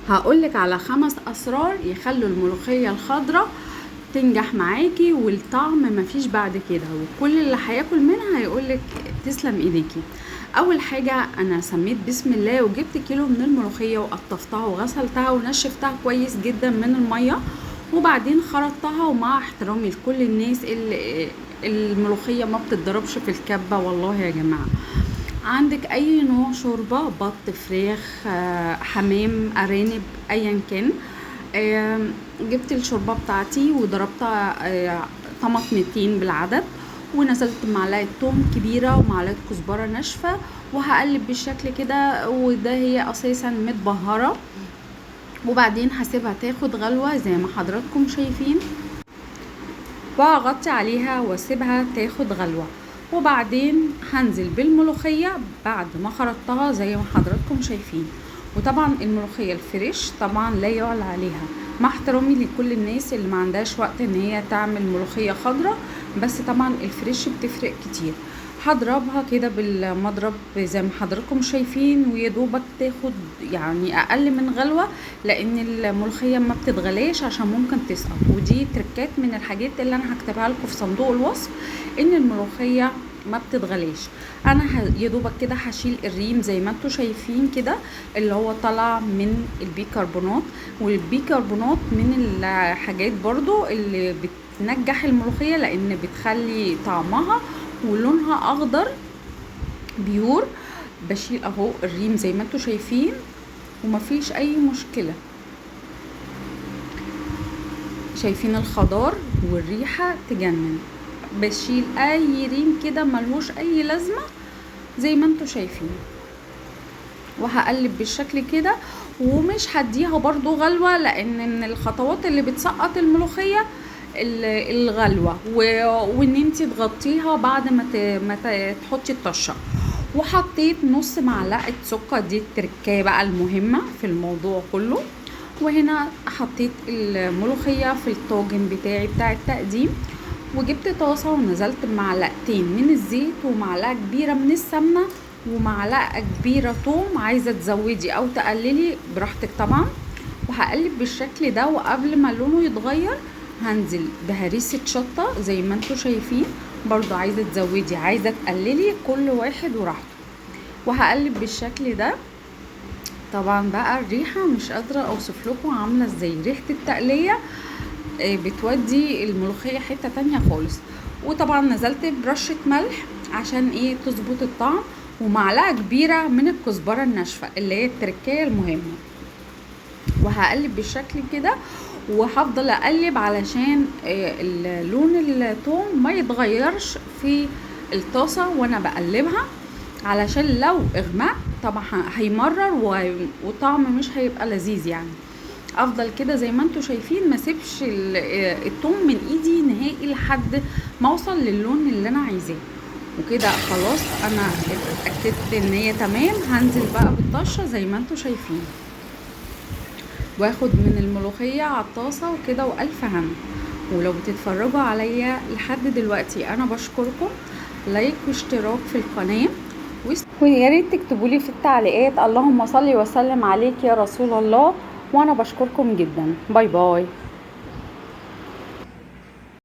هقولك على 5 اسرار يخلوا الملوخية الخضراء تنجح معاكي والطعم مفيش بعد كده، وكل اللي هياكل منها هيقولك تسلم ايديكي. اول حاجة انا سميت بسم الله وجبت كيلو من الملوخية وقطفتها وغسلتها ونشفتها كويس جدا من المية، وبعدين خرطتها. ومع احترامي لكل الناس اللي الملوخية ما بتتضربش في الكبة، والله يا جماعة عندك اي نوع شوربة، بط، فراخ، حمام، ارانب، ايا كان. جبت الشوربة بتاعتي وضربتها طماطمتين بالعدد، ونزلت بمعلقة توم كبيرة ومعلقة كزبرة ناشفة، وهقلب بالشكل كده. وده هي اساسا متبهرة، وبعدين هسيبها تاخد غلوة زي ما حضراتكم شايفين، وهغطي عليها واسيبها تاخد غلوة. وبعدين هنزل بالملوخية بعد ما خرطتها زي ما حضراتكم شايفين. وطبعا الملوخية الفريش طبعا لا يعلى عليها، مع احترامي لكل الناس اللي ما عندهاش وقت ان هي تعمل ملوخية خضراء، بس طبعا الفريش بتفرق كتير. هضربها كده بالمضرب زي ما حضراتكم شايفين، ويدوبك تاخد يعني اقل من غلوة، لان الملوخية ما بتتغلاش عشان ممكن تسقط. ودي تركات من الحاجات اللي انا هكتبها لكم في صندوق الوصف، ان الملوخية ما بتتغلاش. انا يدوبك كده هشيل الريم زي ما انتم شايفين كده، اللي هو طالع من البيكربونات. والبيكربونات من الحاجات برضو اللي بتنجح الملوخية، لان بتخلي طعمها ولونها اخضر بيور. بشيل اهو الريم زي ما انتم شايفين ومفيش اي مشكلة. شايفين الخضار والريحة تجنن. بشيل اي ريم كده ملهوش اي لازمة زي ما انتم شايفين، وهقلب بالشكل كده. ومش هديها برضو غلوة، لان من الخطوات اللي بتسقط الملوخية الغلوة، وان انتي تغطيها بعد ما تحطي الطشة. وحطيت نص معلقة سكر، دي التركية بقى المهمة في الموضوع كله. وهنا حطيت الملوخية في الطاجن بتاعي بتاع التقديم، وجبت طاسة ونزلت بمعلقتين من الزيت ومعلقة كبيرة من السمنة ومعلقة كبيرة توم. عايزة تزودي او تقللي براحتك طبعا. وهقلب بالشكل ده، وقبل ما لونه يتغير هنزل بهريسة شطة زي ما انتوا شايفين. برضو عايزة تزودي عايزة تقللي، كل واحد وراحته. وهقلب بالشكل ده. طبعا بقى الريحة مش قادرة اوصف لكم عاملة ازاي، ريحة التقلية بتودي الملوخية حتة تانية خالص. وطبعا نزلت برشة ملح عشان ايه تظبط الطعم، ومعلقة كبيرة من الكزبرة الناشفة اللي هي التركية المهمة. وهقلب بالشكل كده، وهفضل اقلب علشان لون الثوم ما يتغيرش في الطاسة وانا بقلبها، علشان لو اغمق طبعا هيمرر وطعم مش هيبقى لذيذ. يعني افضل كده زي ما انتوا شايفين، ما سيبش الثوم من ايدي نهائي لحد ما اوصل للون اللي انا عايزاه. وكده خلاص انا اتاكدت ان هي تمام. هنزل بقى بالطشه زي ما انتوا شايفين، واخد من الملوخيه على الطاسه وكده، والف هنا. ولو بتتفرجوا عليا لحد دلوقتي انا بشكركم، لايك واشتراك في القناه، ويا ريت تكتبوا لي في التعليقات اللهم صل وسلم عليك يا رسول الله. وانا بشكركم جدا. باي باي.